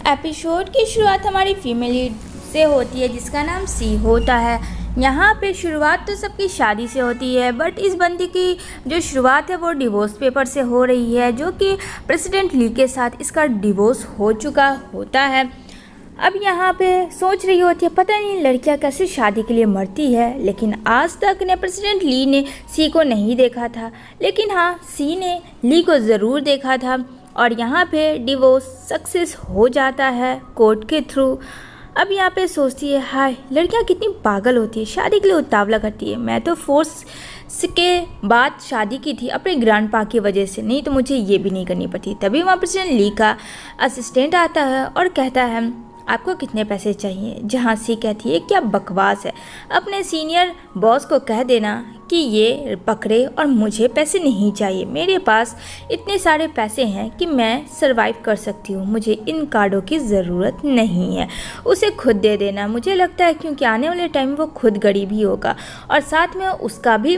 Episode की शुरुआत हमारी फीमेल लीड से होती है जिसका नाम सी होता है। यहाँ पे शुरुआत तो सबकी शादी से होती है, बट इस बंदी की जो शुरुआत है वो डिवोर्स पेपर से हो रही है, जो कि प्रेसिडेंट ली के साथ इसका डिवोर्स हो चुका होता है। अब यहाँ पे सोच रही होती है पता नहीं लड़कियाँ कैसे शादी के लिए मरती है, लेकिन आज तक ने प्रेसिडेंट ली ने सी को नहीं देखा था, लेकिन हाँ सी ने ली को ज़रूर देखा था और यहाँ पे डिवोर्स सक्सेस हो जाता है कोर्ट के थ्रू। अब यहाँ पे सोचती है हाय लड़कियाँ कितनी पागल होती है, शादी के लिए उतावला करती है। मैं तो फोर्स के बाद शादी की थी अपने ग्रैंडपा की वजह से, नहीं तो मुझे ये भी नहीं करनी पड़ती। तभी वहाँ प्रेसिडेंट ली का असिस्टेंट आता है और कहता है आपको कितने पैसे चाहिए। जहाँ सी कहती है क्या बकवास है, अपने सीनियर बॉस को कह देना कि ये पकड़े और मुझे पैसे नहीं चाहिए, मेरे पास इतने सारे पैसे हैं कि मैं सरवाइव कर सकती हूँ, मुझे इन कार्डों की ज़रूरत नहीं है, उसे खुद दे देना। मुझे लगता है क्योंकि आने वाले टाइम वो खुद गरीब ही होगा और साथ में उसका भी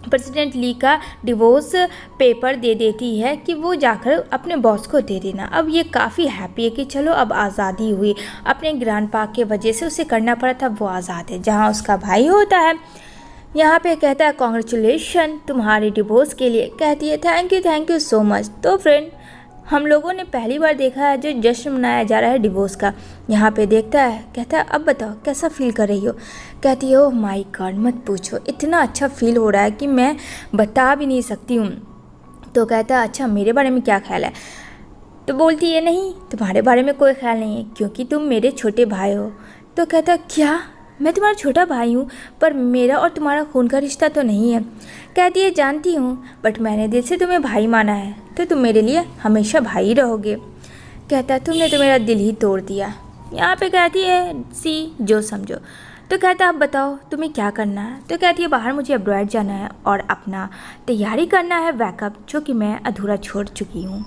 प्रेसिडेंट ली का डिवोर्स पेपर दे देती है कि वो जाकर अपने बॉस को दे देना। अब ये काफ़ी हैप्पी है कि चलो अब आज़ादी हुई, अपने ग्रैंडपा के वजह से उसे करना पड़ा था, वो आज़ाद है। जहाँ उसका भाई होता है यहाँ पे कहता है कॉन्ग्रेचुलेशन तुम्हारे डिवोर्स के लिए, कहती है थैंक यू सो मच। तो फ्रेंड हम लोगों ने पहली बार देखा है जो जश्न मनाया जा रहा है डिवोर्स का। यहाँ पे देखता है कहता है अब बताओ कैसा फील कर रही हो। कहती है ओह माय गॉड मत पूछो, इतना अच्छा फील हो रहा है कि मैं बता भी नहीं सकती हूँ। तो कहता है अच्छा मेरे बारे में क्या ख्याल है। तो बोलती है नहीं तुम्हारे बारे में कोई ख्याल नहीं है क्योंकि तुम मेरे छोटे भाई हो। तो कहता है क्या मैं तुम्हारा छोटा भाई हूँ पर मेरा और तुम्हारा खून का रिश्ता तो नहीं है। कहती है जानती हूँ बट मैंने दिल से तुम्हें भाई माना है तो तुम मेरे लिए हमेशा भाई रहोगे। कहता है तुमने तो मेरा दिल ही तोड़ दिया। यहाँ पे कहती है सी जो समझो। तो कहता है अब बताओ तुम्हें क्या करना है। तो कहती है बाहर मुझे अब्रॉड जाना है और अपना तैयारी करना है बैकअप, जो कि मैं अधूरा छोड़ चुकी हूँ।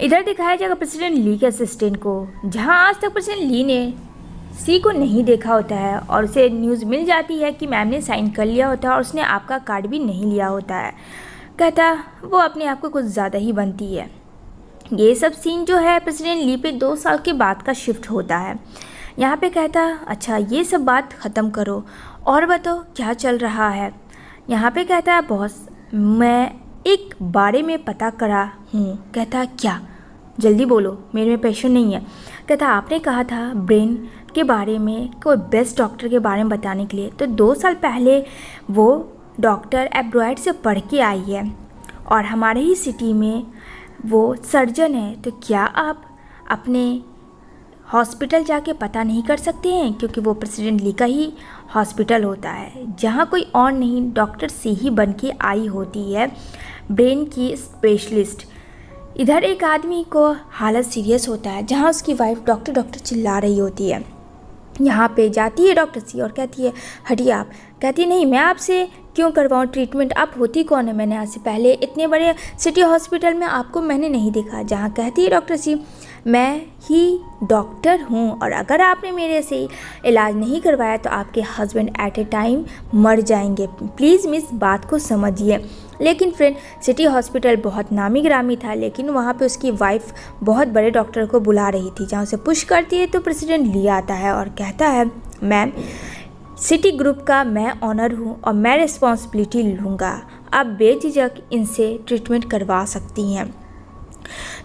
इधर दिखाया जाएगा प्रेसिडेंट ली के असिस्टेंट को, जहाँ आज तक प्रेसिडेंट ली ने सी को नहीं देखा होता है और उसे न्यूज़ मिल जाती है कि मैम ने साइन कर लिया होता है और उसने आपका कार्ड भी नहीं लिया होता है। कहता वो अपने आप को कुछ ज़्यादा ही बनती है। ये सब सीन जो है प्रेसिडेंट ली पे 2 साल के बाद का शिफ्ट होता है। यहाँ पे कहता अच्छा ये सब बात ख़त्म करो और बताओ क्या चल रहा है। यहाँ पे कहता है बॉस मैं एक बारे में पता करा हूँ। कहता क्या जल्दी बोलो मेरे में पेशेंस नहीं है। कहता आपने कहा था ब्रेन के बारे में कोई बेस्ट डॉक्टर के बारे में बताने के लिए, तो 2 साल पहले वो डॉक्टर एब्रॉड से पढ़ के आई है और हमारे ही सिटी में वो सर्जन है। तो क्या आप अपने हॉस्पिटल जाके पता नहीं कर सकते हैं, क्योंकि वो प्रेसिडेंट ली का ही हॉस्पिटल होता है जहाँ कोई और नहीं डॉक्टर सी ही बन के आई होती है, ब्रेन की स्पेशलिस्ट। इधर एक आदमी को हालत सीरियस होता है जहाँ उसकी वाइफ डॉक्टर चिल्ला रही होती है। यहाँ पे जाती है डॉक्टर सी और कहती है हटिए आप। कहती है नहीं मैं आपसे क्यों करवाऊँ ट्रीटमेंट, आप होती कौन है, मैंने आज से पहले इतने बड़े सिटी हॉस्पिटल में आपको मैंने नहीं देखा। जहाँ कहती है डॉक्टर सी मैं ही डॉक्टर हूँ और अगर आपने मेरे से इलाज नहीं करवाया तो आपके हस्बैंड एट ए टाइम मर जाएंगे, प्लीज़ मिस बात को समझिए। लेकिन फ्रेंड सिटी हॉस्पिटल बहुत नामी ग्रामी था, लेकिन वहाँ पे उसकी वाइफ बहुत बड़े डॉक्टर को बुला रही थी। जहाँ उसे पुश करती है तो प्रेसिडेंट ली आता है और कहता है मैम सिटी ग्रुप का मैं ऑनर हूँ और मैं रिस्पॉन्सिबिलिटी लूँगा, आप बेझिझक इनसे ट्रीटमेंट करवा सकती हैं।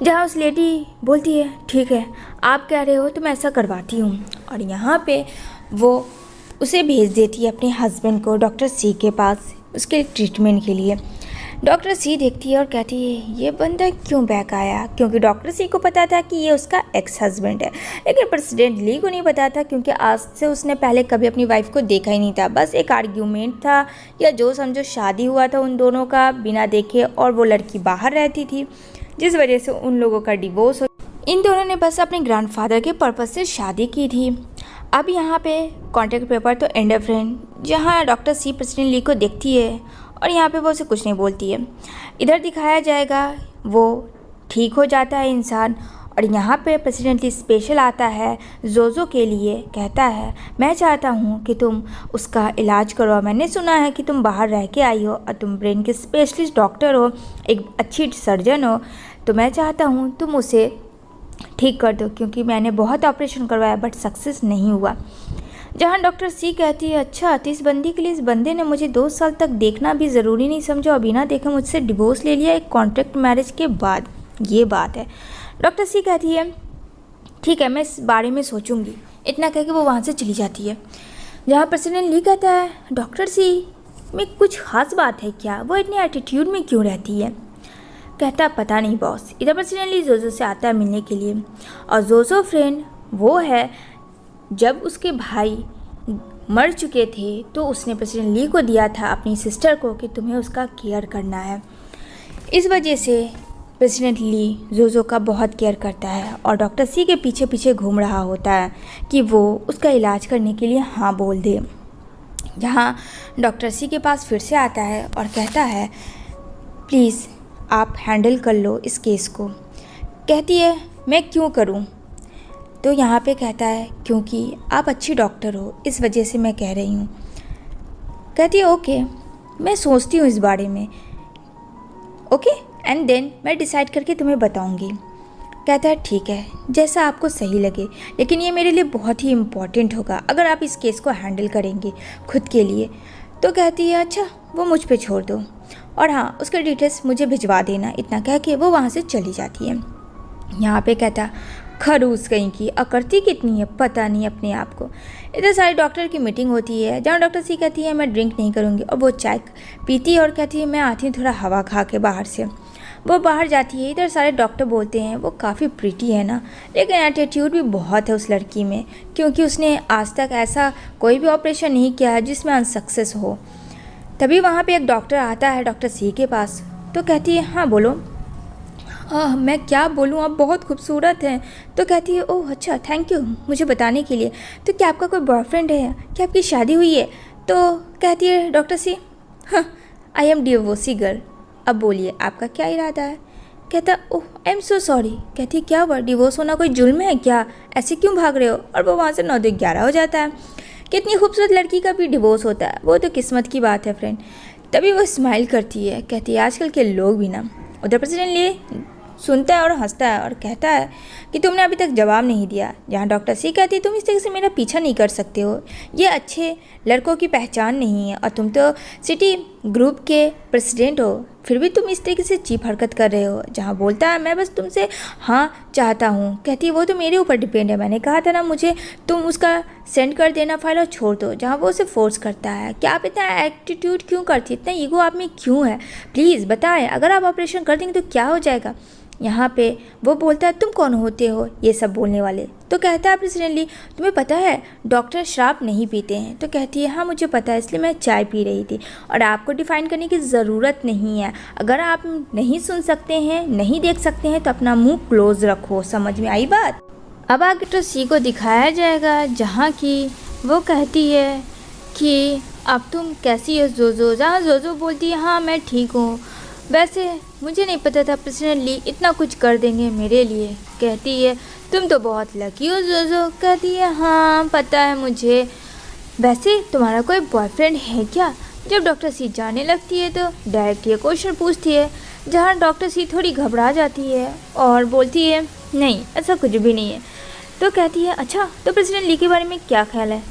जहाँ उस लेडी बोलती है ठीक है आप कह रहे हो तो मैं ऐसा करवाती हूँ और यहाँ पे वो उसे भेज देती है अपने हस्बैंड को डॉक्टर सी के पास उसके ट्रीटमेंट के लिए। डॉक्टर सी देखती है और कहती है ये बंदा क्यों बैक आया, क्योंकि डॉक्टर सी को पता था कि ये उसका एक्स हस्बैंड है, लेकिन प्रेसिडेंट ली को नहीं पता था क्योंकि आज से उसने पहले कभी अपनी वाइफ को देखा ही नहीं था। बस एक आर्ग्यूमेंट था या जो समझो शादी हुआ था उन दोनों का बिना देखे और वो लड़की बाहर रहती थी जिस वजह से उन लोगों का डिवोर्स हो। इन दोनों ने बस अपने ग्रैंडफादर के पर्पस से शादी की थी। अब यहाँ पे कॉन्ट्रैक्ट पेपर तो एंड है फ्रेंड, जहाँ डॉक्टर सी प्रेसिडेंट ली को देखती है और यहाँ पे वो उसे कुछ नहीं बोलती है। इधर दिखाया जाएगा वो ठीक हो जाता है इंसान और यहाँ पे प्रेसिडेंट ली स्पेशल आता है जोजो के लिए। कहता है मैं चाहता हूँ कि तुम उसका इलाज करो, मैंने सुना है कि तुम बाहर रह के आई हो और तुम ब्रेन के स्पेशलिस्ट डॉक्टर हो, एक अच्छी सर्जन हो, तो मैं चाहता हूँ तुम उसे ठीक कर दो, क्योंकि मैंने बहुत ऑपरेशन करवाया बट सक्सेस नहीं हुआ। जहाँ डॉक्टर सी कहती है अच्छा तो इस बंदी के लिए इस बंदे ने मुझे 2 साल तक देखना भी ज़रूरी नहीं समझा और बिना देखे मुझसे डिवोर्स ले लिया एक कॉन्ट्रैक्ट मैरिज के बाद। ये बात है। डॉक्टर सी कहती है ठीक है, मैं इस बारे में सोचूंगी। इतना कह के वो वहाँ से चली जाती है। जहाँ प्रेसिडेंट ली कहता है डॉक्टर सी में कुछ खास बात है क्या, वो इतने एटीट्यूड में क्यों रहती है। कहता पता नहीं बॉस। इधर प्रेसिडेंट ली जोजो से आता है मिलने के लिए, और जोजो फ्रेंड वो है जब उसके भाई मर चुके थे तो उसने प्रेसिडेंट ली को दिया था अपनी सिस्टर को कि तुम्हें उसका केयर करना है। इस वजह से प्रेसिडेंट ली जोजो का बहुत केयर करता है और डॉक्टर सी के पीछे पीछे घूम रहा होता है कि वो उसका इलाज करने के लिए हाँ बोल दे। जहाँ डॉक्टर सी के पास फिर से आता है और कहता है प्लीज़ आप हैंडल कर लो इस केस को। कहती है मैं क्यों करूं? तो यहाँ पे कहता है क्योंकि आप अच्छी डॉक्टर हो, इस वजह से मैं कह रही हूँ। कहती है ओके, मैं सोचती हूँ इस बारे में, ओके एंड देन मैं डिसाइड करके तुम्हें बताऊँगी। कहता है ठीक है, जैसा आपको सही लगे, लेकिन ये मेरे लिए बहुत ही इम्पॉर्टेंट होगा अगर आप इस केस को हैंडल करेंगे खुद के लिए। तो कहती है अच्छा वो मुझ पे छोड़ दो और हाँ उसके डिटेल्स मुझे भिजवा देना। इतना कह के वो वहाँ से चली जाती है। यहाँ पे कहता खरूस कहीं की अकड़ती कितनी है पता नहीं अपने आप को। इधर सारी डॉक्टर की मीटिंग होती है जहाँ डॉक्टर सी कहती है मैं ड्रिंक नहीं करूँगी और वो चाय पीती है और कहती है मैं आती हूँ थोड़ा हवा खा के बाहर से। वो बाहर जाती है। इधर सारे डॉक्टर बोलते हैं वो काफ़ी प्रीटी है ना, लेकिन एटीट्यूड भी बहुत है उस लड़की में, क्योंकि उसने आज तक ऐसा कोई भी ऑपरेशन नहीं किया है जिसमें अनसक्सेस हो। तभी वहाँ पे एक डॉक्टर आता है डॉक्टर सी के पास। तो कहती है हाँ बोलो। मैं क्या बोलूँ, आप बहुत खूबसूरत हैं। तो कहती है ओह अच्छा थैंक यू मुझे बताने के लिए। तो क्या आपका कोई बॉयफ्रेंड है, क्या आपकी शादी हुई है? तो कहती है डॉक्टर सी हाँ आई एम डिवोर्सी गर्ल। अब बोलिए आपका क्या इरादा है? कहता ओह आई एम सो सॉरी। कहती क्या हुआ, डिवोर्स होना कोई जुल्म है क्या, ऐसे क्यों भाग रहे हो? और वो वहाँ से 9-11 हो जाता है। कितनी खूबसूरत लड़की का भी डिवोर्स होता है, वो तो किस्मत की बात है फ्रेंड। तभी वो स्माइल करती है, कहती है आजकल के लोग भी ना। उधर प्रेसिडेंट लिए सुनता है और हंसता है और कहता है कि तुमने अभी तक जवाब नहीं दिया। जहाँ डॉक्टर सी कहती है तुम इस तरह से मेरा पीछा नहीं कर सकते हो, ये अच्छे लड़कों की पहचान नहीं है और तुम तो सिटी ग्रुप के प्रेसिडेंट हो, फिर भी तुम इस तरीके से चीप हरकत कर रहे हो। जहाँ बोलता है मैं बस तुमसे हाँ चाहता हूँ। कहती है वो तो मेरे ऊपर डिपेंड है, मैंने कहा था ना मुझे, तुम उसका सेंड कर देना फाइल और छोड़ दो। जहाँ वो उसे फोर्स करता है कि आप इतना एटीट्यूड क्यों करती है, इतना ईगो आप में क्यों है, प्लीज़ बताएं, अगर आप ऑपरेशन कर देंगे तो क्या हो जाएगा। यहाँ पे वो बोलता है तुम कौन होते हो ये सब बोलने वाले। तो कहता है प्रेसिडेंटली तुम्हें पता है डॉक्टर शराब नहीं पीते हैं। तो कहती है हाँ मुझे पता है, इसलिए मैं चाय पी रही थी और आपको डिफ़ाइन करने की ज़रूरत नहीं है। अगर आप नहीं सुन सकते हैं, नहीं देख सकते हैं तो अपना मुंह क्लोज रखो। समझ में आई बात? अब आगे तो सी को दिखाया जाएगा जहाँ की वो कहती है कि अब तुम कैसी हो जोजो। जहाँ जोजो बोलती है हाँ मैं ठीक हूँ, वैसे मुझे नहीं पता था प्रेसिडेंट ली इतना कुछ कर देंगे मेरे लिए। कहती है तुम तो बहुत लकी हो जोजो। कहती है हाँ पता है मुझे, वैसे तुम्हारा कोई बॉयफ्रेंड है क्या? जब डॉक्टर सी जाने लगती है तो डायरेक्ट ये क्वेश्चन पूछती है, जहाँ डॉक्टर सी थोड़ी घबरा जाती है और बोलती है नहीं ऐसा कुछ भी नहीं है। तो कहती है अच्छा तो प्रेसिडेंट ली के बारे में क्या ख्याल है,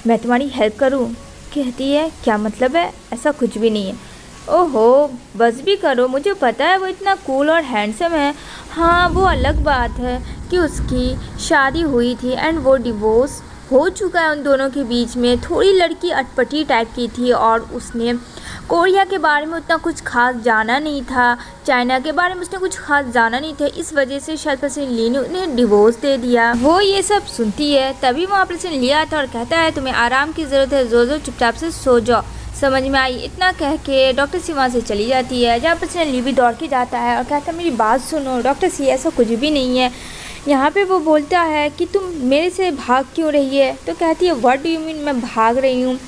मैं तुम्हारी हेल्प करूँ? कहती है क्या मतलब है, ऐसा कुछ भी नहीं है। ओहो बस भी करो, मुझे पता है वो इतना कूल और हैंडसम है। हाँ वो अलग बात है कि उसकी शादी हुई थी एंड वो डिवोर्स हो चुका है उन दोनों के बीच में। थोड़ी लड़की अटपटी टाइप की थी और उसने कोरिया के बारे में उतना कुछ खास जाना नहीं था, चाइना के बारे में उसने कुछ खास जाना नहीं था, इस वजह से शायद प्रेसिडेंट ली ने उन्हें डिवोर्स दे दिया। वो ये सब सुनती है तभी वहाँ प्रेसिडेंट ली आता और कहता है तुम्हें आराम की ज़रूरत है जोजो, चुपचाप से सो जाओ। समझ में आई? इतना कह के डॉक्टर सी वहाँ से चली जाती है। जहाँ प्रेसिडेंट ली भी दौड़ के जाता है और कहता है मेरी बात सुनो डॉक्टर सी, ऐसा कुछ भी नहीं है। यहाँ पे वो बोलता है कि तुम मेरे से भाग क्यों रही है? तो कहती है व्हाट डू यू मीन मैं भाग रही हूँ,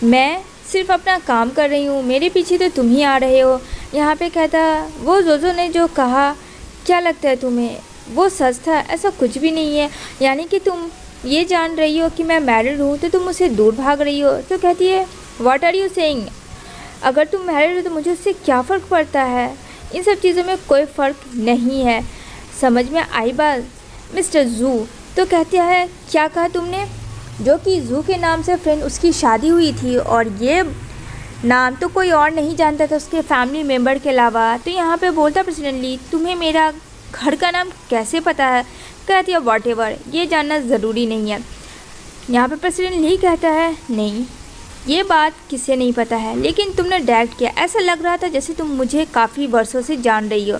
मैं सिर्फ अपना काम कर रही हूँ, मेरे पीछे तो तुम ही आ रहे हो। यहाँ पे कहता वो जोजो ने जो कहा क्या लगता है तुम्हें वो सच था? ऐसा कुछ भी नहीं है, यानी कि तुम ये जान रही हो कि मैं मैरिड हूँ तो तुम मुझसे दूर भाग रही हो। तो कहती है व्हाट आर यू सेइंग, अगर तुम मैरिड हो तो मुझे उससे क्या फ़र्क पड़ता है, इन सब चीज़ों में कोई फ़र्क नहीं है। समझ में आई बात? मिस्टर जू। तो कहता है क्या कहा तुमने? जो कि जू के नाम से फ्रेंड उसकी शादी हुई थी और ये नाम तो कोई और नहीं जानता था उसके फैमिली मेम्बर के अलावा। तो यहाँ पे बोलता प्रेसिडेंट ली तुम्हें मेरा घर का नाम कैसे पता है? कहती है वॉटेवर, ये जानना ज़रूरी नहीं है। यहाँ पे प्रेसिडेंट ली कहता है नहीं, ये बात किसे नहीं पता है, लेकिन तुमने डायरेक्ट किया, ऐसा लग रहा था जैसे तुम मुझे काफ़ी वर्षों से जान रही हो।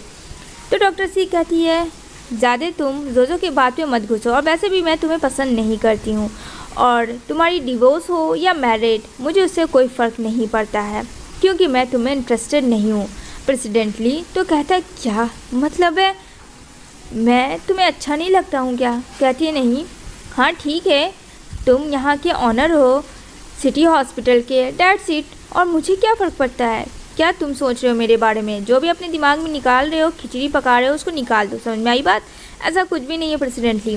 तो डॉक्टर सी कहती है ज़्यादा तुम जोजो की बात में मत घुसो, और वैसे भी मैं तुम्हें पसंद नहीं करती हूँ, और तुम्हारी डिवोर्स हो या मैरिड मुझे उससे कोई फ़र्क नहीं पड़ता है, क्योंकि मैं तुम्हें इंटरेस्टेड नहीं हूँ। प्रेसिडेंटली तो कहता है क्या मतलब है, मैं तुम्हें अच्छा नहीं लगता हूँ क्या? कहती है नहीं, हाँ ठीक है, तुम यहाँ के ऑनर हो सिटी हॉस्पिटल के, डेट्स इट, और मुझे क्या फ़र्क पड़ता है क्या तुम सोच रहे हो मेरे बारे में? जो भी अपने दिमाग में निकाल रहे हो, खिचड़ी पका रहे हो, उसको निकाल दो। समझ में आई बात? ऐसा कुछ भी नहीं है प्रेसिडेंटली।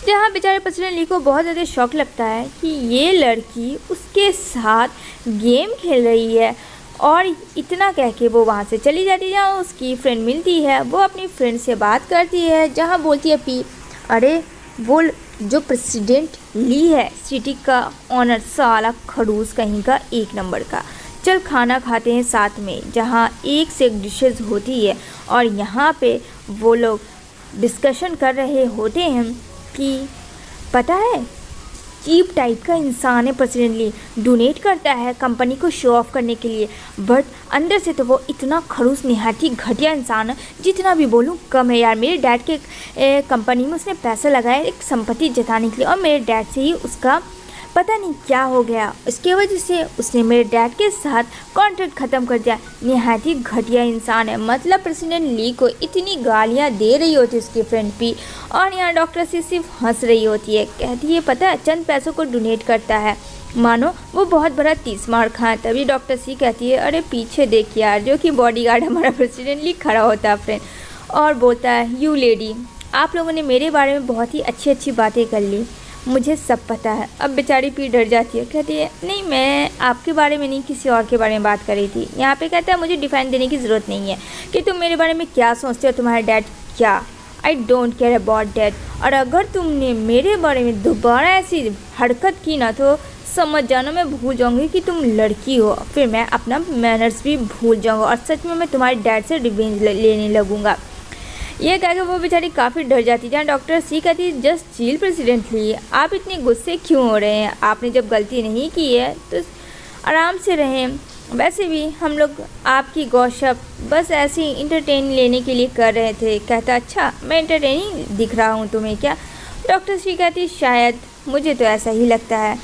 जहाँ बेचारे प्रेसिडेंट ली को बहुत ज़्यादा शौक लगता है कि ये लड़की उसके साथ गेम खेल रही है, और इतना कह के वो वहाँ से चली जाती है। जहाँ उसकी फ्रेंड मिलती है, वो अपनी फ्रेंड से बात करती है, जहाँ बोलती है पी अरे वो जो प्रेसिडेंट ली है सिटी का ऑनर, साला खड़ूस कहीं का, एक नंबर का, चल खाना खाते हैं साथ में, जहाँ एक से एक डिशेस होती है। और यहाँ पे वो लोग डिस्कशन कर रहे होते हैं कि पता है चीप टाइप का इंसान है प्रेसिडेंटली, डोनेट करता है कंपनी को शो ऑफ करने के लिए, बट अंदर से तो वो इतना खड़ूस निहाती घटिया इंसान है, जितना भी बोलूँ कम है यार। मेरे डैड के कंपनी में उसने पैसा लगाया एक संपत्ति जताने के लिए, और मेरे डैड से ही उसका पता नहीं क्या हो गया, इसके वजह से उसने मेरे डैड के साथ कॉन्ट्रैक्ट ख़त्म कर दिया। निहायती घटिया इंसान है। मतलब प्रेसिडेंट ली को इतनी गालियाँ दे रही होती है उसकी फ्रेंड भी, और यहाँ डॉक्टर सी सिर्फ हंस रही होती है, कहती है पता है चंद पैसों को डोनेट करता है, मानो वो बहुत बड़ा 30 मार खां। तभी डॉक्टर सी कहती है अरे पीछे देख यार, जो कि बॉडीगार्ड हमारा प्रेसिडेंट ली खड़ा होता है फ्रेंड, और बोलता है यू लेडी, आप लोगों ने मेरे बारे में बहुत ही अच्छी अच्छी बातें कर ली, मुझे सब पता है। अब बेचारी पी डर जाती है, कहती है नहीं मैं आपके बारे में नहीं किसी और के बारे में बात कर रही थी। यहाँ पे कहता है मुझे डिफाइन देने की ज़रूरत नहीं है कि तुम मेरे बारे में क्या सोचते हो, तुम्हारा डैड क्या, I don't care about dad, और अगर तुमने मेरे बारे में दोबारा ऐसी हरकत की ना तो समझ जाना मैं भूल जाऊँगी कि तुम लड़की हो, फिर मैं अपना मैनर्स भी भूल जाऊँगा, और सच में मैं तुम्हारे डैड से रिवेंज लेने लगूँगा। ये कह के वो बेचारी काफ़ी डर जाती है। जहाँ डॉक्टर सी कहती है जस्ट चिल प्रेसिडेंटली, आप इतने गुस्से क्यों हो रहे हैं, आपने जब गलती नहीं की है तो आराम से रहें, वैसे भी हम लोग आपकी गौशप बस ऐसे ही इंटरटेन लेने के लिए कर रहे थे। कहता अच्छा मैं इंटरटेनिंग दिख रहा हूँ तुम्हें क्या? डॉक्टर सी कहती शायद, मुझे तो ऐसा ही लगता है।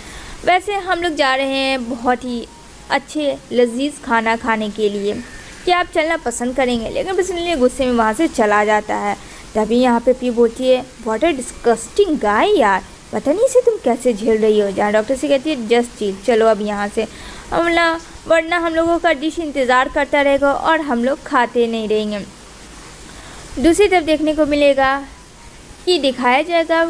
वैसे हम लोग जा रहे हैं बहुत ही अच्छे लजीज खाना खाने के लिए, क्या आप चलना पसंद करेंगे? लेकिन प्रेसिडेंटली गुस्से में वहाँ से चला जाता है। तभी यहाँ पे पी बोलती है व्हाट अ डिस्गस्टिंग गाय यार, पता नहीं इसे तुम कैसे झेल रही हो। जहाँ डॉक्टर से कहती है जस्ट चिल, चलो अब यहाँ से, वरना हम लोगों का डिश इंतज़ार करता रहेगा और हम लोग खाते नहीं रहेंगे। दूसरी तरफ देखने को मिलेगा कि दिखाया जाएगा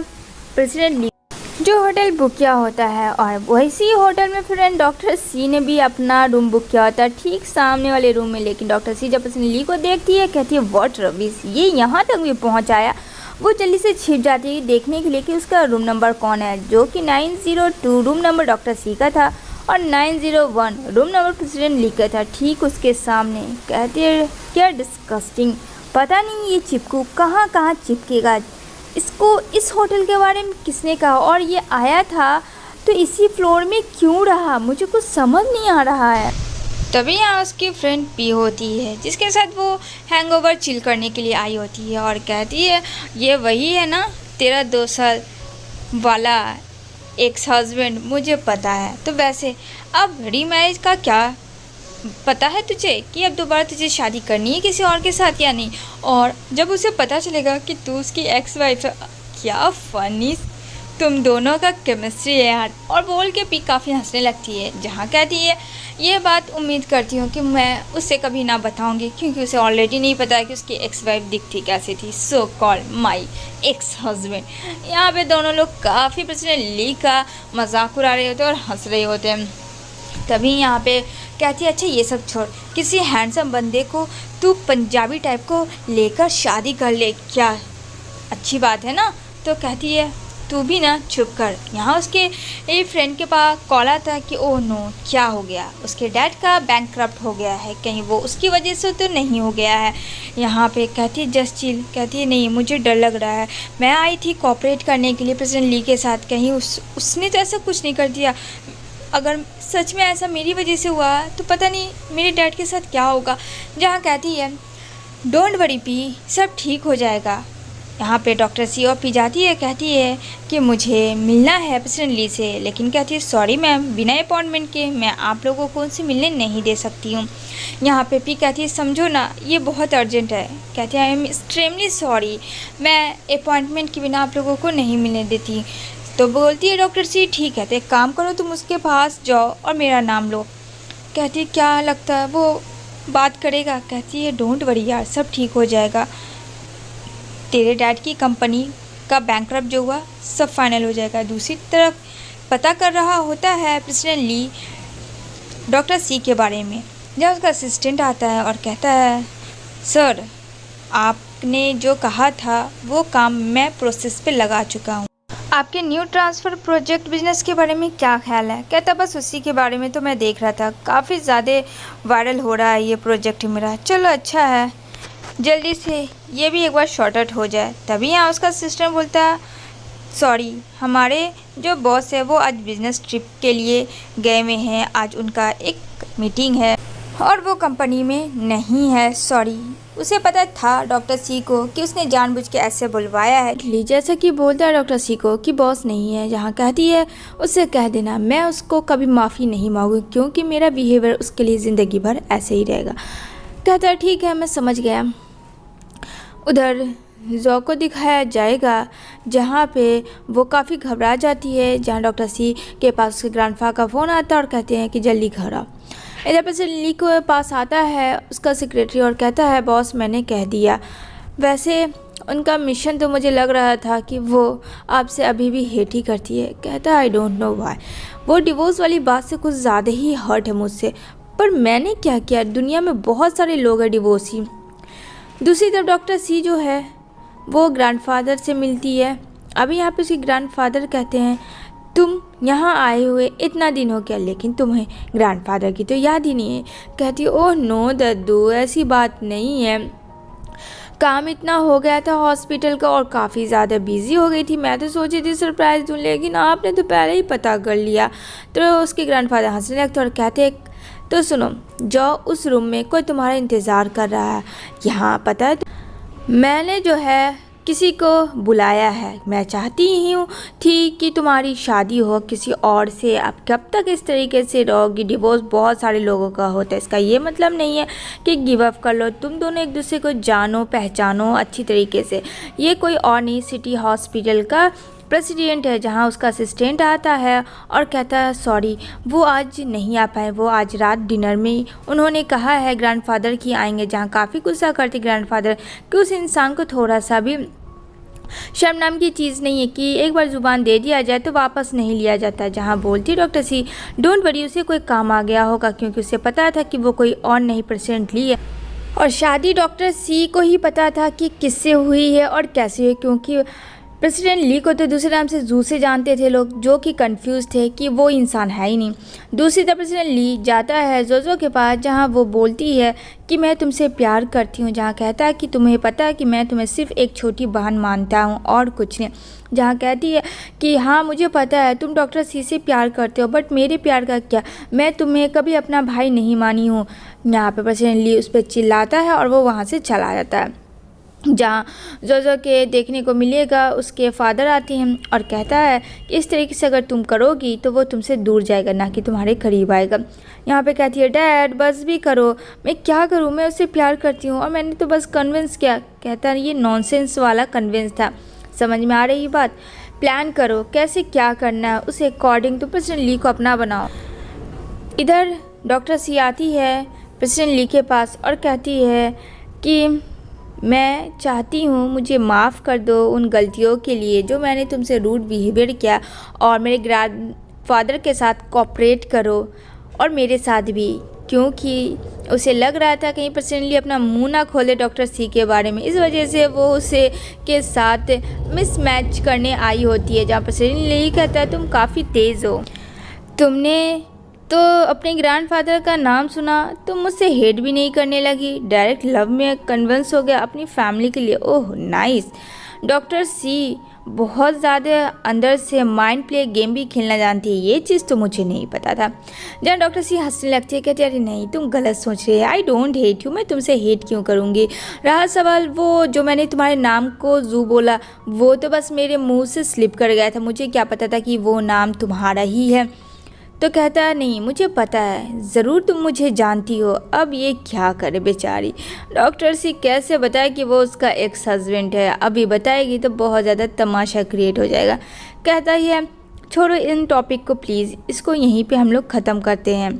प्रेसिडेंट जो होटल बुक किया होता है, और वैसी होटल में फ्रेंड डॉक्टर सी ने भी अपना रूम बुक किया होता है ठीक सामने वाले रूम में। लेकिन डॉक्टर सी जब प्रेसिडेंट ली को देखती है कहती है व्हाट रबिश, ये यहाँ तक भी पहुँच आया। वो जल्दी से छिप जाती है देखने के लिए कि उसका रूम नंबर कौन है, जो कि 902 रूम नंबर डॉक्टर सी का था, और 901 रूम नंबर प्रेसिडेंट ली का था ठीक उसके सामने। कहती है क्या डिस्गस्टिंग, पता नहीं ये चिपकू कहाँ कहाँ चिपकेगा, इसको इस होटल के बारे में किसने कहा, और ये आया था तो इसी फ्लोर में क्यों रहा, मुझे कुछ समझ नहीं आ रहा है। तभी यहाँ उसकी फ्रेंड पी होती है जिसके साथ वो हैंगओवर चिल करने के लिए आई होती है, और कहती है ये वही है ना तेरा 2 साल वाला एक्स हस्बैंड, मुझे पता है। तो वैसे अब रीमैरिज का क्या पता है तुझे कि अब दोबारा तुझे शादी करनी है किसी और के साथ या नहीं, और जब उसे पता चलेगा कि तू उसकी एक्स वाइफ है, क्या फ़नी तुम दोनों का केमिस्ट्री है यार। और बोल के पी काफ़ी हंसने लगती है, जहाँ कहती है ये बात उम्मीद करती हूँ कि मैं उससे कभी ना बताऊँगी, क्योंकि उसे ऑलरेडी नहीं पता है कि उसकी एक्स वाइफ दिखती कैसी थी, सो कॉल माई एक्स हस्बैंड। यहाँ पे दोनों लोग काफ़ी प्रेसिडेंट ली का मजाक उड़ा रहे होते हैं और हंस रहे होते हैं। तभी यहाँ पे कहती है अच्छा ये सब छोड़, किसी हैंडसम बंदे को तू पंजाबी टाइप को लेकर शादी कर ले क्या, अच्छी बात है ना। तो कहती है तू भी ना चुप कर। यहाँ उसके एक फ्रेंड के पास कॉल आता कि ओह नो, क्या हो गया, उसके डैड का बैंकक्रप्ट हो गया है, कहीं वो उसकी वजह से तो नहीं हो गया है। यहाँ पे कहती है जस्ट चिल। कहती है नहीं, मुझे डर लग रहा है, मैं आई थी कोऑपरेट करने के लिए प्रेसिडेंट ली के साथ, कहीं उसने तो ऐसा कुछ नहीं कर दिया। अगर सच में ऐसा मेरी वजह से हुआ तो पता नहीं मेरे डैड के साथ क्या होगा। जहाँ कहती है डोंट वरी पी, सब ठीक हो जाएगा। यहाँ पे डॉक्टर सी और पी जाती है, कहती है कि मुझे मिलना है प्रेसिडेंट ली से, लेकिन कहती है सॉरी मैम, बिना अपॉइंटमेंट के मैं आप लोगों को उनसे मिलने नहीं दे सकती हूँ। यहाँ पे पी कहती है समझो ना, ये बहुत अर्जेंट है। कहती है आई एम एक्सट्रीमली सॉरी, मैं अपॉइंटमेंट के बिना आप लोगों को नहीं मिलने देती। तो बोलती है डॉक्टर सी ठीक है, तो एक काम करो, तुम उसके पास जाओ और मेरा नाम लो। कहती है क्या लगता है वो बात करेगा। कहती है डोंट वरी यार, सब ठीक हो जाएगा, तेरे डैड की कंपनी का बैंकक्रप्ट जो हुआ सब फाइनल हो जाएगा। दूसरी तरफ पता कर रहा होता है प्रेसिडेंट ली डॉक्टर सी के बारे में, जब उसका असिस्टेंट आता है और कहता है सर, आपने जो कहा था वो काम मैं प्रोसेस पे लगा चुका हूँ, आपके न्यू ट्रांसफ़र प्रोजेक्ट बिजनेस के बारे में क्या ख्याल है। कहता बस उसी के बारे में तो मैं देख रहा था, काफ़ी ज़्यादा वायरल हो रहा है ये प्रोजेक्ट मेरा, चलो अच्छा है, जल्दी से ये भी एक बार शॉर्ट आउट हो जाए। तभी यहाँ उसका सिस्टम बोलता है सॉरी, हमारे जो बॉस है वो आज बिज़नेस ट्रिप के लिए गए हुए हैं, आज उनका एक मीटिंग है और वो कंपनी में नहीं है, सॉरी। उसे पता था डॉक्टर सी को कि उसने जानबूझ के ऐसे बुलवाया है, जैसा कि बोलता है डॉक्टर सी को कि बॉस नहीं है। जहाँ कहती है उससे कह देना मैं उसको कभी माफ़ी नहीं मांगूंगी, क्योंकि मेरा बिहेवियर उसके लिए ज़िंदगी भर ऐसे ही रहेगा। कहता है ठीक है, मैं समझ गया। उधर जॉ को दिखाया जाएगा जहाँ पे वो काफ़ी घबरा जाती है, जहाँ डॉक्टर सी के पास उसके ग्रैंडफा का फ़ोन आता है और कहते हैं कि जल्दी घर आओ। इधर पे से ली के पास आता है उसका सेक्रेटरी और कहता है बॉस मैंने कह दिया, वैसे उनका मिशन तो मुझे लग रहा था कि वो आपसे अभी भी हेट ही करती है। कहता है आई डोंट नो व्हाई, वो डिवोर्स वाली बात से कुछ ज़्यादा ही हर्ट है मुझसे, पर मैंने क्या किया, दुनिया में बहुत सारे लोग हैं डिवोर्सी। दूसरी तरफ डॉक्टर सी जो है वो ग्रैंडफादर से मिलती है। अभी यहाँ पे उसके ग्रैंडफादर कहते हैं तुम यहाँ आए हुए इतना दिन हो गया, लेकिन तुम्हें ग्रैंडफादर की तो याद ही नहीं है। कहती है ओह नो दद्दू, ऐसी बात नहीं है, काम इतना हो गया था हॉस्पिटल का और काफ़ी ज़्यादा बिजी हो गई थी, मैं तो सोची थी सरप्राइज़ दूँ, लेकिन आपने तो पहले ही पता कर लिया। तो उसके ग्रैंडफादर हंसने लगते और कहते हैं तो सुनो जाओ, उस रूम में कोई तुम्हारा इंतज़ार कर रहा है। यहाँ पता है मैंने जो है किसी को बुलाया है, मैं चाहती ही हूँ थी कि तुम्हारी शादी हो किसी और से, अब कब तक इस तरीके से रहोगी। डिवोर्स बहुत सारे लोगों का होता है, इसका ये मतलब नहीं है कि गिव अप कर लो, तुम दोनों एक दूसरे को जानो पहचानो अच्छी तरीके से। ये कोई और नहीं, सिटी हॉस्पिटल का प्रेसिडेंट है, जहाँ उसका असिस्टेंट आता है और कहता है सॉरी वो आज नहीं आ पाए, वो आज रात डिनर में उन्होंने कहा है ग्रैंडफादर की आएंगे। जहाँ काफ़ी गुस्सा करते ग्रैंडफादर कि उस इंसान को थोड़ा सा भी शर्म नाम की चीज़ नहीं है कि एक बार ज़ुबान दे दिया जाए तो वापस नहीं लिया जाता। जहाँ बोलती डॉक्टर सी डोंट वरी, उसे कोई काम आ गया होगा, क्योंकि उसे पता था कि वो कोई और नहीं प्रेसिडेंट ली है और शादी डॉक्टर सी को ही पता था कि किससे हुई है और कैसे हुई, क्योंकि प्रेसिडेंट ली को तो दूसरे नाम से जू से जानते थे लोग, जो कि कंफ्यूज थे कि वो इंसान है ही नहीं। दूसरी तरफ प्रेसिडेंट ली जाता है जोजो के पास, जहाँ वो बोलती है कि मैं तुमसे प्यार करती हूँ। जहाँ कहता है कि तुम्हें पता है कि मैं तुम्हें सिर्फ एक छोटी बहन मानता हूँ और कुछ नहीं। जहाँ कहती है कि हाँ मुझे पता है तुम डॉक्टर सी से प्यार करते हो, बट मेरे प्यार का क्या, मैं तुम्हें कभी अपना भाई नहीं मानी हूँ। यहाँ पे प्रेसिडेंट ली उस पर चिल्लाता है और वो वहाँ से चला जाता है। जहाँ जोजो के देखने को मिलेगा उसके फादर आते हैं और कहता है कि इस तरीके से अगर तुम करोगी तो वो तुमसे दूर जाएगा, ना कि तुम्हारे करीब आएगा। यहाँ पे कहती है डैड बस भी करो, मैं क्या करूँ, मैं उससे प्यार करती हूँ और मैंने तो बस कन्विंस किया। कहता है ये नॉनसेंस वाला कन्विंस था, समझ में आ रही बात, प्लान करो कैसे क्या करना है, उसे अकॉर्डिंग तो प्रेसिडेंट ली को अपना बनाओ। इधर डॉक्टर सी आती है प्रेसिडेंट ली के पास और कहती है कि मैं चाहती हूँ मुझे माफ़ कर दो उन गलतियों के लिए जो मैंने तुमसे रूड बिहेवियर किया, और मेरे ग्रैंडफादर के साथ कोऑपरेट करो और मेरे साथ भी। क्योंकि उसे लग रहा था कहीं प्रेसिडेंट ली अपना मुंह ना खोले डॉक्टर सी के बारे में। इस वजह से वो उसे के साथ मिसमैच करने आई होती है, जहाँ प्रेसिडेंट ली कहता है तुम काफ़ी तेज़ हो, तुमने तो अपने ग्रैंडफादर का नाम सुना, तुम मुझसे हेट भी नहीं करने लगी, डायरेक्ट लव में कन्विंस हो गया अपनी फैमिली के लिए। Oh nice. डॉक्टर सी बहुत ज़्यादा अंदर से माइंड प्ले गेम भी खेलना जानती है, ये चीज़ तो मुझे नहीं पता था। जहाँ डॉक्टर सी हंसने लगती है, कहती है अरे नहीं तुम गलत सोच रही है, आई डोंट हेट यू, मैं तुमसे हेट क्यों करूँगी। रहा सवाल वो जो मैंने तुम्हारे नाम को जू बोला, वो तो बस मेरे मुंह से स्लिप कर गया था, मुझे क्या पता था कि वो नाम तुम्हारा ही है। तो कहता है नहीं मुझे पता है, ज़रूर तुम मुझे जानती हो। अब ये क्या करे बेचारी। डॉक्टर सी कैसे बताए कि वो उसका एक्स हस्बैंड है, अभी बताएगी तो बहुत ज़्यादा तमाशा क्रिएट हो जाएगा। कहता ही है छोड़ो इन टॉपिक को प्लीज़, इसको यहीं पे हम लोग ख़त्म करते हैं।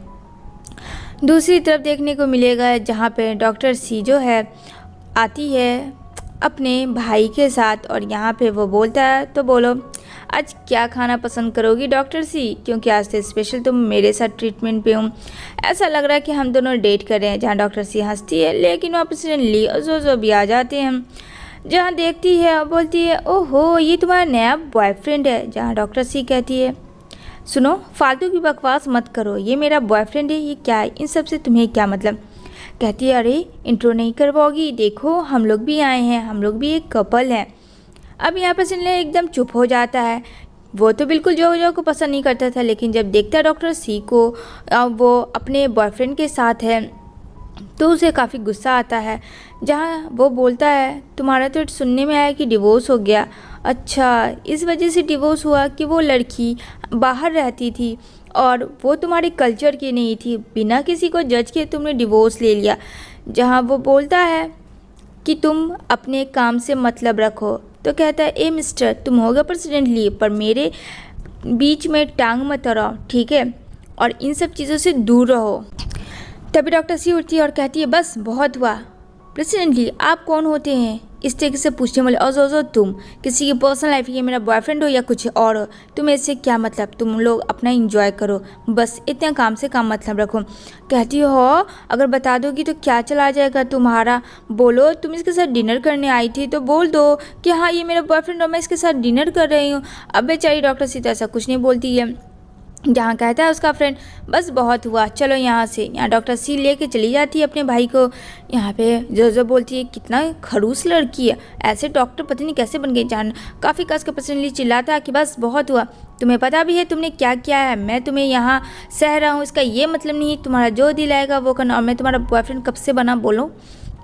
दूसरी तरफ देखने को मिलेगा जहाँ पे डॉक्टर सी जो है आती है अपने भाई के साथ, और यहाँ पे वो बोलता है तो बोलो आज क्या खाना पसंद करोगी डॉक्टर सी, क्योंकि आज से स्पेशल तुम मेरे साथ ट्रीटमेंट पे हूँ, ऐसा लग रहा है कि हम दोनों डेट कर रहे हैं। जहाँ डॉक्टर सी हंसती है, लेकिन वहाँ प्रेसिडेंट ली और जो भी आ जाते हैं। जहाँ देखती है और बोलती है ओहो ये तुम्हारा नया बॉयफ्रेंड है। जहाँ डॉक्टर सी कहती है सुनो फालतू की बकवास मत करो, ये मेरा बॉयफ्रेंड है, ये क्या है, इन सब से तुम्हें क्या मतलब। कहती है अरे इंट्रो नहीं करवाओगी, देखो हम लोग भी आए हैं, हम लोग भी एक कपल हैं। अब यहाँ पर सिनले एकदम चुप हो जाता है। वो तो बिल्कुल जो को पसंद नहीं करता था, लेकिन जब देखता है डॉक्टर सी को वो अपने बॉयफ्रेंड के साथ है तो उसे काफ़ी गुस्सा आता है। जहाँ वो बोलता है तुम्हारा तो सुनने में आया कि डिवोर्स हो गया। अच्छा इस वजह से डिवोर्स हुआ कि वो लड़की बाहर रहती थी और वो तुम्हारे कल्चर की नहीं थी, बिना किसी को जज किए तुमने डिवोर्स ले लिया। जहाँ वो बोलता है कि तुम अपने काम से मतलब रखो, तो कहता है ए मिस्टर तुम होगा प्रेसिडेंट ली, पर मेरे बीच में टांग मत अड़ाओ ठीक है, और इन सब चीज़ों से दूर रहो। तभी डॉक्टर सी उठती है और कहती है बस बहुत हुआ। प्रेसिडेंट ली आप कौन होते हैं इस तरीके से पूछने वाले, और तुम किसी की पर्सनल लाइफ ये मेरा बॉयफ्रेंड हो या कुछ और हो, तुम्हें इससे क्या मतलब, तुम लोग अपना एंजॉय करो, बस इतना काम से काम मतलब रखो। कहती हो अगर बता दोगी तो क्या चला जाएगा तुम्हारा, बोलो तुम इसके साथ डिनर करने आई थी तो बोल दो कि हाँ ये मेरा बॉयफ्रेंड और मैं इसके साथ डिनर कर रही हूँ। अब बेचारी डॉक्टर सी तो ऐसा कुछ नहीं बोलती है। जहाँ कहता है उसका फ्रेंड बस बहुत हुआ चलो यहाँ से। यहाँ डॉक्टर सी लेके चली जाती है अपने भाई को। यहाँ पे जो बोलती है कितना खड़ूस लड़की है, ऐसे डॉक्टर पता नहीं कैसे बन गई। जान काफ़ी कस के पर्सनली चिल्लाता है कि बस बहुत हुआ, तुम्हें पता भी है तुमने क्या किया है, मैं तुम्हें यहाँ सह रहा हूँ, इसका ये मतलब नहीं तुम्हारा जो दिल आएगा वो करना, और मैं तुम्हारा बॉयफ्रेंड कब से बना बोलो।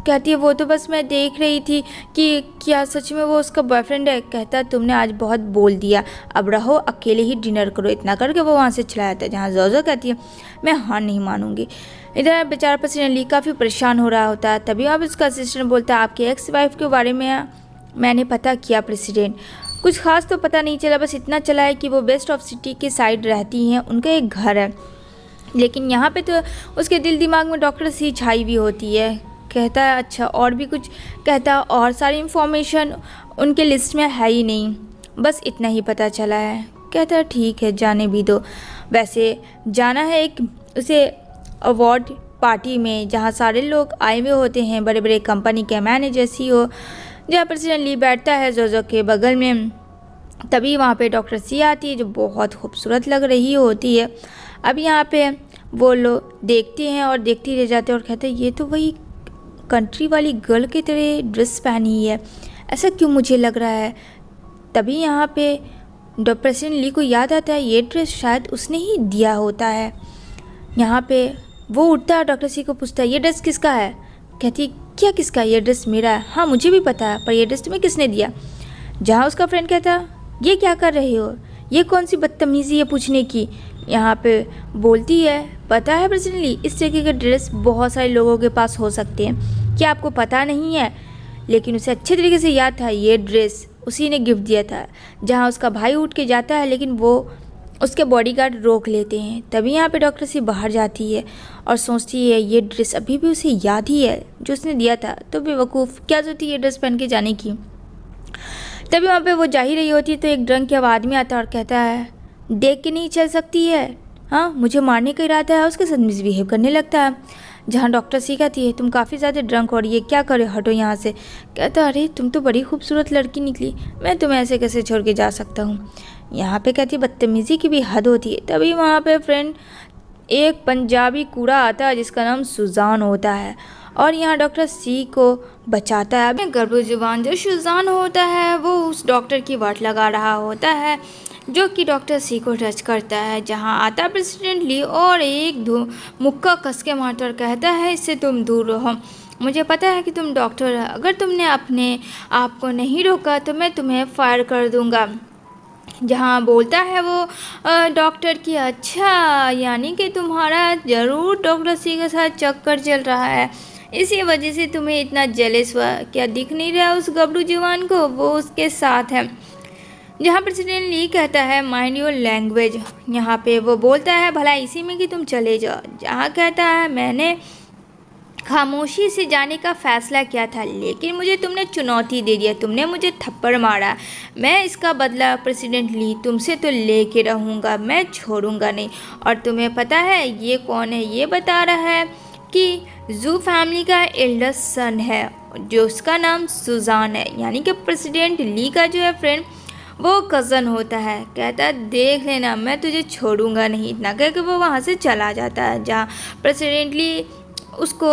कहती है वो तो बस मैं देख रही थी कि क्या सच में वो उसका बॉयफ्रेंड है। कहता है तुमने आज बहुत बोल दिया, अब रहो अकेले ही डिनर करो। इतना करके वो वहाँ से चला जाता है। जहाँ जोजो कहती है मैं हाँ नहीं मानूंगी। इधर बेचारा प्रेसिडेंट ली काफ़ी परेशान हो रहा होता है। तभी अब उसका असिस्टेंट बोलता है आपके एक्स वाइफ के बारे में मैंने पता किया प्रेसिडेंट, कुछ खास तो पता नहीं चला, बस इतना चला है कि वो वेस्ट ऑफ सिटी के साइड रहती हैं, उनका एक घर है। लेकिन यहाँ पे तो उसके दिल दिमाग में डॉक्टर सी छाई हुई होती है। कहता है अच्छा और भी कुछ, कहता है और सारी इन्फॉर्मेशन उनके लिस्ट में है ही नहीं, बस इतना ही पता चला है। कहता है ठीक है जाने भी दो। वैसे जाना है एक उसे अवार्ड पार्टी में जहाँ सारे लोग आए हुए होते हैं, बड़े बड़े कंपनी के मैनेजर CEO, जहाँ प्रेसिडेंट ली बैठता है जोजो के बगल में। तभी वहाँ पे डॉक्टर सी आती है जो बहुत खूबसूरत लग रही होती है। अब यहाँ पे वो लोग देखते हैं और देखते रह जाते हैं और कहते हैं ये तो वही कंट्री वाली गर्ल की तरह ड्रेस पहनी है, ऐसा क्यों मुझे लग रहा है। तभी यहाँ पे डॉक्टर प्रेसिडेंट ली को याद आता है ये ड्रेस शायद उसने ही दिया होता है। यहाँ पे वो उठता है, डॉक्टर सी को पूछता है ये ड्रेस किसका है। कहती क्या किसका, ये ड्रेस मेरा है। हाँ मुझे भी पता है, पर ये ड्रेस तुम्हें किसने दिया। जहाँ उसका फ्रेंड कहता ये क्या कर रहे हो, ये कौन सी बदतमीज़ी है पूछने की। यहाँ पे बोलती है पता है प्रेसिडेंट ली इस तरीके के ड्रेस बहुत सारे लोगों के पास हो सकते हैं, क्या आपको पता नहीं है। लेकिन उसे अच्छे तरीके से याद था ये ड्रेस उसी ने गिफ्ट दिया था। जहाँ उसका भाई उठ के जाता है लेकिन वो उसके बॉडीगार्ड रोक लेते हैं। तभी यहाँ पे डॉक्टर सी बाहर जाती है और सोचती है ये ड्रेस अभी भी उसे याद ही है जो उसने दिया था, तो बेवकूफ़ क्या जरूरत है ये ड्रेस पहन के जाने की। तभी वहाँ पे वो जा ही रही होती है तो एक ड्रंक के आदमी आता है और कहता है देख के नहीं चल सकती है, हाँ, मुझे मारने का इरादा है, उसके साथ मिसबिहेव करने लगता है। जहाँ डॉक्टर सी कहती है तुम काफ़ी ज़्यादा ड्रंक हो रही है, क्या करे, हटो यहाँ से। कहता अरे तुम तो बड़ी खूबसूरत लड़की निकली, मैं तुम्हें ऐसे कैसे छोड़ के जा सकता हूँ। यहाँ पे कहती है बदतमीज़ी की भी हद होती है। तभी वहाँ पे फ्रेंड एक पंजाबी कूड़ा आता है जिसका नाम सुजान होता है और यहाँ डॉक्टर सी को बचाता है। अभी गर्भजुबान जो सुजान होता है वो उस डॉक्टर की वाट लगा रहा होता है जो कि डॉक्टर सी को टच करता है। जहाँ आता है प्रेसिडेंट ली और एक मुक्का कस के मारता और कहता है इससे तुम दूर रहो, मुझे पता है कि तुम डॉक्टर हो, अगर तुमने अपने आप को नहीं रोका तो मैं तुम्हें फायर कर दूंगा। जहाँ बोलता है वो डॉक्टर की अच्छा, यानी कि तुम्हारा ज़रूर डॉक्टर सी के साथ चक्कर चल रहा है, इसी वजह से तुम्हें इतना जेलस हुआ, क्या दिख नहीं रहा उस गबरू जवान को, वो उसके साथ है। जहाँ प्रेसिडेंट ली कहता है माइंड योर लैंग्वेज, यहाँ पे वो बोलता है भला इसी में कि तुम चले जाओ। जहाँ कहता है मैंने खामोशी से जाने का फ़ैसला किया था लेकिन मुझे तुमने चुनौती दे दिया, तुमने मुझे थप्पड़ मारा, मैं इसका बदला प्रेसिडेंट ली तुमसे तो लेके रहूँगा, मैं छोड़ूंगा नहीं। और तुम्हें पता है ये कौन है, ये बता रहा है कि जू फैमिली का एल्डर सन है जो उसका नाम सुजान है, यानी कि प्रेसिडेंट ली का जो है फ्रेंड वो कज़न होता है। कहता है देख लेना मैं तुझे छोड़ूंगा नहीं, इतना कह के वो वहाँ से चला जाता है। जहाँ प्रेसिडेंट ली उसको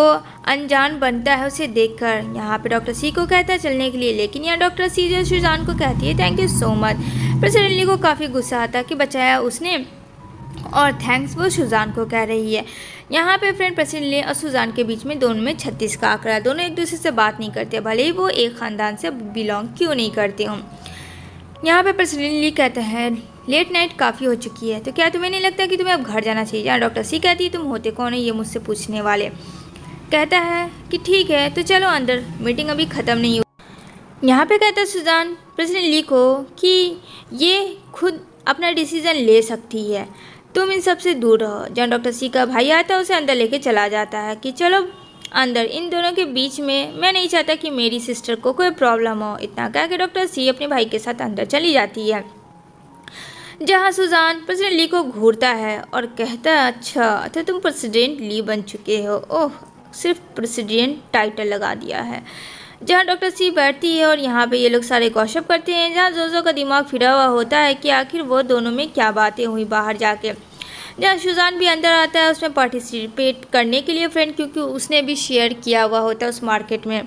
अनजान बनता है उसे देखकर। यहाँ पे डॉक्टर सी को कहता है चलने के लिए, लेकिन यहाँ डॉक्टर सी जो सुजान को कहती है thank you so much. President Lee को काफ़ी गुस्सा आता कि बचाया उसने और थैंक्स वो सुजान को कह रही है। यहाँ पे फ्रेंड प्रेसिडेंट ली और सुजान के बीच में दोनों में 36 का आंकड़ा है, दोनों एक दूसरे से बात नहीं करते भले ही वो एक ख़ानदान से बिलोंग क्यों नहीं करते हों। यहाँ पे प्रेसिडेंट ली कहता है लेट नाइट काफ़ी हो चुकी है तो क्या तुम्हें नहीं लगता कि तुम्हें अब घर जाना चाहिए। जहाँ डॉक्टर सी कहती है तुम होते कौन है ये मुझसे पूछने वाले। कहता है कि ठीक है तो चलो अंदर, मीटिंग अभी ख़त्म नहीं हुई। यहाँ पे कहता है सुजान प्रेसिडेंट ली को कि ये खुद अपना डिसीज़न ले सकती है, तुम इन सब से दूर रहो। जहाँ डॉक्टर सी का भाई आता है उसे अंदर लेके चला जाता है कि चलो अंदर, इन दोनों के बीच में मैं नहीं चाहता कि मेरी सिस्टर को कोई प्रॉब्लम हो। इतना कह के डॉक्टर सी अपने भाई के साथ अंदर चली जाती है। जहाँ सुजान प्रेसिडेंट ली को घूरता है और कहता है अच्छा तो तुम प्रेसिडेंट ली बन चुके हो, ओह सिर्फ प्रेसिडेंट टाइटल लगा दिया है। जहाँ डॉक्टर सी बैठती है और यहाँ पे ये लोग सारे गॉसिप करते हैं। जहाँ जोजो का दिमाग फिरा हुआ होता है कि आखिर वो दोनों में क्या बातें हुई बाहर जाके। जहाँ सुजान भी अंदर आता है उसमें पार्टिसिपेट करने के लिए फ्रेंड, क्योंकि उसने भी शेयर किया हुआ होता है उस मार्केट में,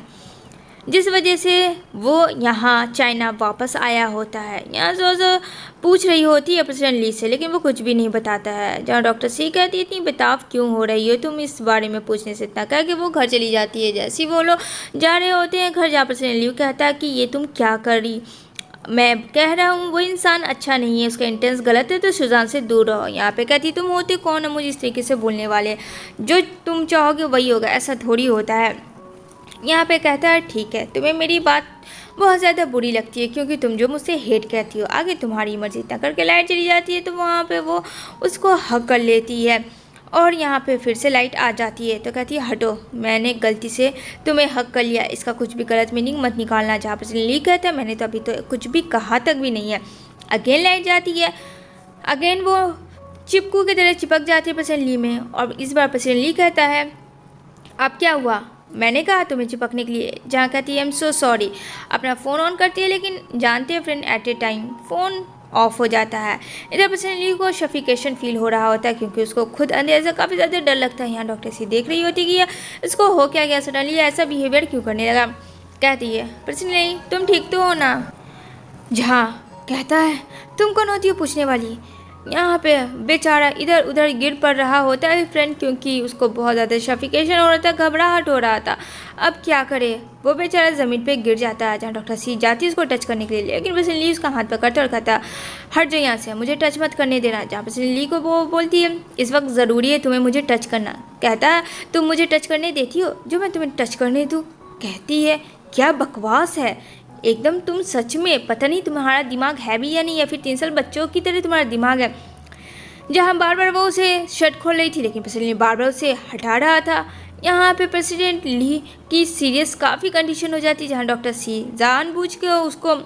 जिस वजह से वो यहाँ चाइना वापस आया होता है। यहाँ जोजो पूछ रही होती है प्रेसिडेंट ली से लेकिन वो कुछ भी नहीं बताता है। जहाँ डॉक्टर सी कहती है इतनी बताव क्यों हो रही हो तुम इस बारे में पूछने से, इतना कह के वो घर चली जाती है। जैसे वो लोग जा रहे होते हैं घर, जहाँ प्रेसिडेंट ली कहता है कि ये तुम क्या कर रही, मैं कह रहा हूँ वो इंसान अच्छा नहीं है, उसका इंटेंस गलत है तो सुजान से दूर रहो। यहाँ पे कहती तुम होते कौन हो मुझे इस तरीके से बोलने वाले, जो तुम चाहोगे वही होगा, ऐसा थोड़ी होता है। यहाँ पे कहता है ठीक है तुम्हें मेरी बात बहुत ज़्यादा बुरी लगती है क्योंकि तुम जो मुझसे हेट कहती हो, आगे तुम्हारी मर्जी। इतना करके लाइट चली जाती है तो वहाँ पे वो उसको हक कर लेती है और यहाँ पे फिर से लाइट आ जाती है तो कहती है हटो मैंने गलती से तुम्हें हक कर लिया, इसका कुछ भी गलत मीनिंग मत निकालना। जहाँ पर ली कहता है मैंने तो अभी तो कुछ भी कहा तक भी नहीं है। अगेन लाइट जाती है, अगेन वो चिपकू की तरह चिपक जाती है प्रेसिडेंट ली में और इस बार प्रेसिडेंट ली कहता है अब क्या हुआ, मैंने कहा तुम्हें चिपकने के लिए। जहाँ कहती है आई एम सो सॉरी, अपना फ़ोन ऑन करती है लेकिन जानते हैं friend at A time phone off हो जाता है। इधर प्रेसिडेंट ली को सफिकेशन फील हो रहा होता है क्योंकि उसको खुद अंदर से काफ़ी ज़्यादा डर लगता है। यहाँ डॉक्टर सी देख रही होती कि इसको हो क्या गया, सडनली ऐसा बिहेवियर क्यों करने लगा। कहती है प्रेसिडेंट ली तुम ठीक तो हो ना। जहाँ कहता है तुम कौन होती हो पूछने वाली। यहाँ पे बेचारा इधर उधर गिर पड़ रहा होता है फ्रेंड क्योंकि उसको बहुत ज़्यादा सफिकेशन हो रहा था, घबराहट हो रहा था। अब क्या करे, वो बेचारा ज़मीन पे गिर जाता है। जहाँ डॉक्टर सी जाती है उसको टच करने के लिए लेकिन प्रेसिडेंट ली उसका हाथ पकड़ता और कहता हट जाओ यहाँ से, मुझे टच मत करने देना। जहाँ प्रेसिडेंट ली को वो बोलती है इस वक्त ज़रूरी है तुम्हें मुझे टच करना। कहता है तुम मुझे टच करने देती हो जो मैं तुम्हें टच करने दूँ। कहती है क्या बकवास है एकदम, तुम सच में पता नहीं तुम्हारा दिमाग है भी या नहीं, या फिर 3 साल बच्चों की तरह तुम्हारा दिमाग है। जहाँ बार बार वो उसे शर्ट खोल रही थी लेकिन प्रेसिडेंट ली बार बार उसे हटा रहा था। यहाँ पे प्रेसिडेंट ली की सीरियस काफ़ी कंडीशन हो जाती है जहाँ डॉक्टर सी जानबूझ के उसको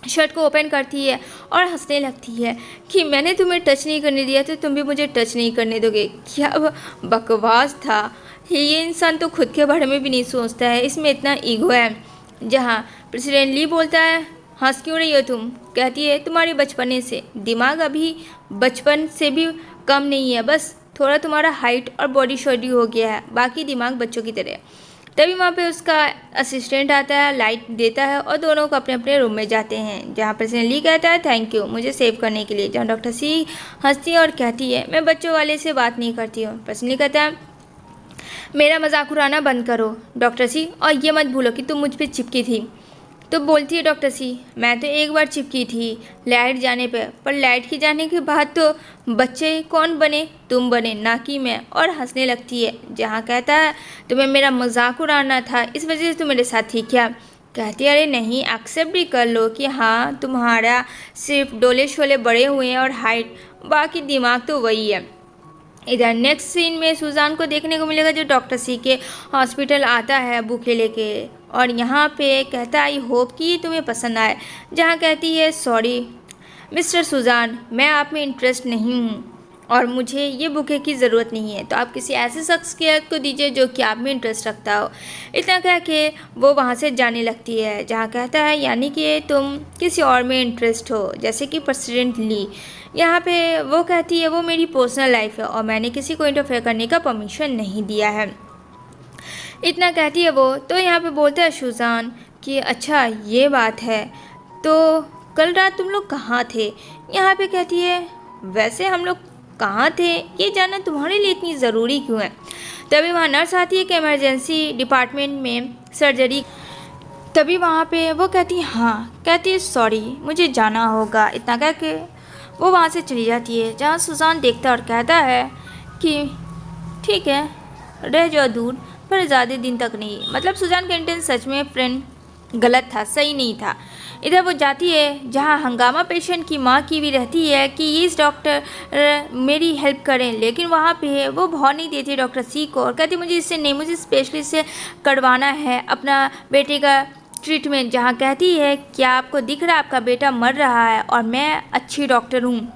शर्ट को ओपन करती है और हंसने लगती है कि मैंने तुम्हें टच नहीं करने दिया तो तुम भी मुझे टच नहीं करने दोगे। क्या बकवास था। ये इंसान तो खुद के बारे में भी नहीं सोचता है, इसमें इतना ईगो है। जहाँ प्रेसिडेंट ली बोलता है हंस क्यों रही हो तुम? कहती है तुम्हारे बचपने से दिमाग अभी बचपन से भी कम नहीं है, बस थोड़ा तुम्हारा हाइट और बॉडी शॉडी हो गया है, बाकी दिमाग बच्चों की तरह। तभी वहाँ पे उसका असिस्टेंट आता है, लाइट देता है और दोनों को अपने अपने रूम में जाते हैं। जहाँ प्रेसिडेंट ली कहता है थैंक यू मुझे सेव करने के लिए। जहाँ डॉक्टर सी हंसती है और कहती है मैं बच्चों वाले से बात नहीं करती हूँ। प्रेसिडेंट ली कहता है मेरा मजाक उड़ाना बंद करो डॉक्टर सी, और ये मत भूलो कि तुम मुझ पर चिपकी थी। तो बोलती है डॉक्टर सी मैं तो एक बार चिपकी थी लाइट जाने पर लाइट के जाने के बाद तो बच्चे कौन बने? तुम बने, ना कि मैं। और हंसने लगती है। जहाँ कहता है तुम्हें मेरा मजाक उड़ाना था इस वजह से तुम मेरे साथ थी क्या? कहती है अरे नहीं, एक्सेप्ट भी कर लो कि हाँ तुम्हारा सिर्फ डोले शोले बड़े हुए हैं और हाइट, बाकी दिमाग तो वही है। इधर नेक्स्ट सीन में सुजान को देखने को मिलेगा जो डॉक्टर सी के हॉस्पिटल आता है बुके लेके, और यहाँ पे कहता है आई होप कि तुम्हें पसंद आए। जहाँ कहती है सॉरी मिस्टर सुजान मैं आप में इंटरेस्ट नहीं हूँ और मुझे ये बुके की ज़रूरत नहीं है, तो आप किसी ऐसे शख्स को दीजिए जो कि आप में इंटरेस्ट रखता हो। इतना कह के वो वहाँ से जाने लगती है। जहाँ कहता है यानी कि तुम किसी और में इंटरेस्ट हो, जैसे कि प्रेसिडेंट ली। यहाँ पे वो कहती है वो मेरी पर्सनल लाइफ है और मैंने किसी को इंटरफेयर करने का परमिशन नहीं दिया है। इतना कहती है वो। तो यहाँ पे बोलता है सुजान कि अच्छा ये बात है, तो कल रात तुम लोग कहाँ थे? यहाँ पे कहती है वैसे हम लोग कहाँ थे ये जानना तुम्हारे लिए इतनी ज़रूरी क्यों है? तभी वहाँ नर्स आती है कि इमरजेंसी डिपार्टमेंट में सर्जरी। तभी वहाँ पे वो कहती है हाँ, कहती है सॉरी मुझे जाना होगा। इतना कह के वो वहाँ से चली जाती है। जहाँ सुजान देखता और कहता है कि ठीक है रह जाओ दूर, पर ज़्यादा दिन तक नहीं। मतलब सुजान का इंटेंस सच में फ्रेंड गलत था, सही नहीं था। इधर वो जाती है जहाँ हंगामा पेशेंट की माँ की भी रहती है कि इस डॉक्टर मेरी हेल्प करें, लेकिन वहाँ पे वो भाव नहीं देती डॉक्टर सी को और कहती मुझे इससे नहीं, मुझे स्पेशलिस्ट से करवाना है अपना बेटे का ट्रीटमेंट। जहाँ कहती है क्या आपको दिख रहा है आपका बेटा मर रहा है और मैं अच्छी डॉक्टर हूँ,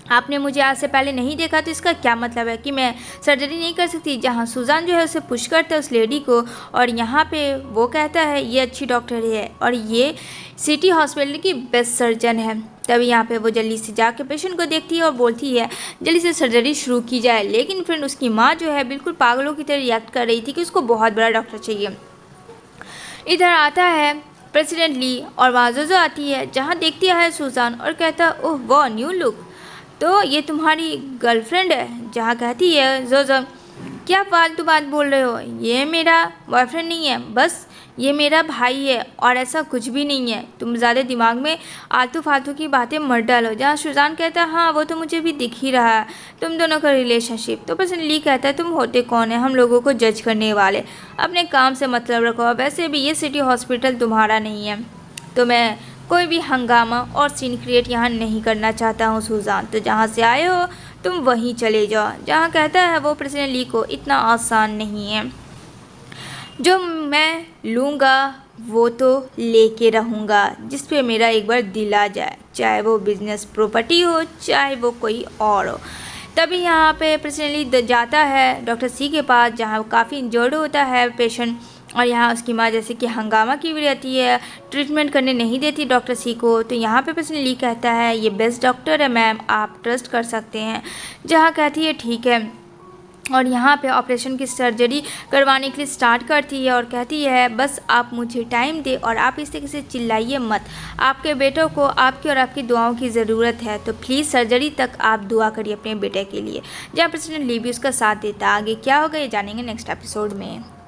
आपने मुझे आज से पहले नहीं देखा तो इसका क्या मतलब है कि मैं सर्जरी नहीं कर सकती? जहाँ सुजान जो है उसे पुश करता है उस लेडी को, और यहाँ पे वो कहता है ये अच्छी डॉक्टर है और ये सिटी हॉस्पिटल की बेस्ट सर्जन है। तभी यहाँ पे वो जल्दी से जाके पेशेंट को देखती है और बोलती है जल्दी से सर्जरी शुरू की जाए। लेकिन फ्रेंड उसकी माँ जो है बिल्कुल पागलों की तरह रिएक्ट कर रही थी कि उसको बहुत बड़ा डॉक्टर चाहिए। इधर आता है प्रेसिडेंट ली और वहाँ जोजो आती है। जहाँ देखती है सुजान और कहता ओह वाह न्यू लुक, तो ये तुम्हारी गर्लफ्रेंड है? जहाँ कहती है जोजो क्या फालतू बात बोल रहे हो, ये मेरा बॉयफ्रेंड नहीं है, बस ये मेरा भाई है और ऐसा कुछ भी नहीं है, तुम ज़्यादा दिमाग में आलतू फालतू की बातें मत डालो। जहाँ सुजान कहता है हाँ वो तो मुझे भी दिख ही रहा है तुम दोनों का रिलेशनशिप। तो प्रेसिडेंट ली कहता है तुम होते कौन है हम लोगों को जज करने वाले, अपने काम से मतलब रखो, वैसे भी ये सिटी हॉस्पिटल तुम्हारा नहीं है, तो मैं कोई भी हंगामा और सीन क्रिएट यहाँ नहीं करना चाहता हूँ सुजान, तो जहाँ से आए हो तुम वहीं चले जाओ। जहाँ कहता है वो प्रेसिडेंट ली को इतना आसान नहीं है, जो मैं लूँगा वो तो लेके रहूँगा, जिस पे मेरा एक बार दिल आ जाए, चाहे वो बिजनेस प्रॉपर्टी हो चाहे वो कोई और हो। तभी यहाँ पे प्रेसिडेंट ली जाता है डॉक्टर सी के पास, जहाँ काफ़ी इंजर्ड होता है पेशेंट, और यहाँ उसकी माँ जैसे कि हंगामा की भी रहती है, ट्रीटमेंट करने नहीं देती डॉक्टर सी को। तो यहाँ पे प्रेसिडेंट ली कहता है ये बेस्ट डॉक्टर है मैम, आप ट्रस्ट कर सकते हैं। जहाँ कहती है ठीक है, और यहाँ पे ऑपरेशन की सर्जरी करवाने के लिए स्टार्ट करती है और कहती है बस आप मुझे टाइम दे और आप इस तरीके से चिल्लाइए मत, आपके बेटों को आपकी और आपकी दुआओं की ज़रूरत है, तो प्लीज़ सर्जरी तक आप दुआ करिए अपने बेटे के लिए। जहाँ प्रेसिडेंट ली भी उसका साथ देता। आगे क्या होगा ये जानेंगे नेक्स्ट एपिसोड में।